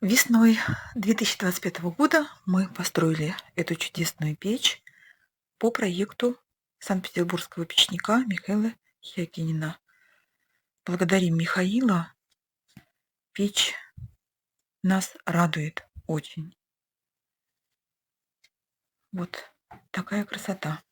Весной 2025 года мы построили эту чудесную печь по проекту санкт-петербургского печника Михаила Хиакинина. Благодарим Михаила. Печь нас радует очень. Вот такая красота.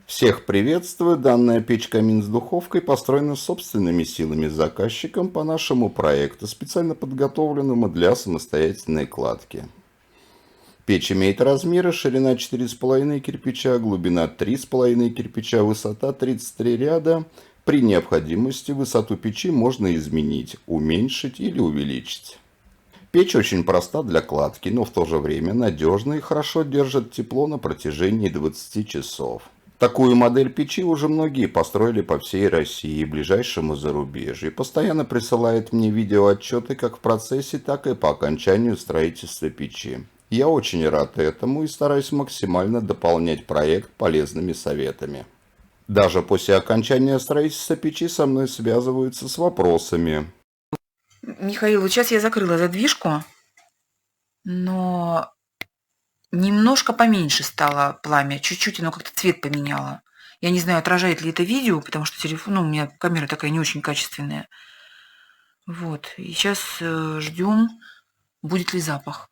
Всех приветствую! Данная печь-камин с духовкой построена собственными силами заказчиком по нашему проекту, специально подготовленному для самостоятельной кладки. Печь имеет размеры: ширина 4,5 кирпича, глубина 3,5 кирпича, высота 33 ряда. При необходимости высоту печи можно изменить, уменьшить или увеличить. Печь очень проста для кладки, но в то же время надежна и хорошо держит тепло на протяжении 20 часов. Такую модель печи уже многие построили по всей России и ближайшему зарубежью. И постоянно присылают мне видеоотчеты как в процессе, так и по окончанию строительства печи. Я очень рад этому и стараюсь максимально дополнять проект полезными советами. Даже после окончания строительства печи со мной связываются с вопросами. Михаил, вот сейчас я закрыла задвижку, но немножко поменьше стало пламя, чуть-чуть оно как-то цвет поменяло. Я не знаю, отражает ли это видео, потому что телефон, у меня камера такая не очень качественная. Вот, и сейчас ждем, будет ли запах.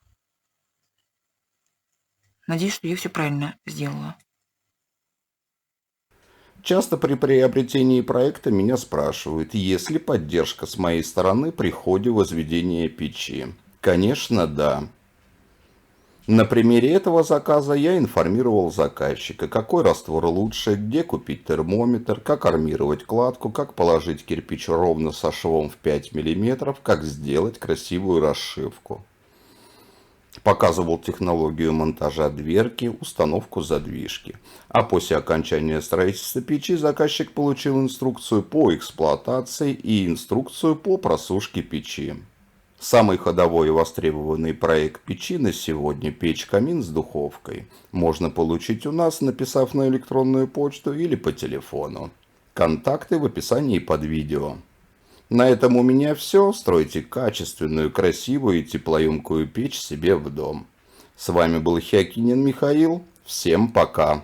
Надеюсь, что я все правильно сделала. Часто при приобретении проекта меня спрашивают, есть ли поддержка с моей стороны при ходе возведения печи. Конечно, да. На примере этого заказа я информировал заказчика, какой раствор лучше, где купить термометр, как армировать кладку, как положить кирпич ровно со швом в 5 мм, как сделать красивую расшивку. Показывал технологию монтажа дверки, установку задвижки. А после окончания строительства печи заказчик получил инструкцию по эксплуатации и инструкцию по просушке печи. Самый ходовой и востребованный проект печи на сегодня — печь-камин с духовкой. Можно получить у нас, написав на электронную почту или по телефону. Контакты в описании под видео. На этом у меня все. Стройте качественную, красивую и теплоемкую печь себе в дом. С вами был Хиакинин Михаил. Всем пока.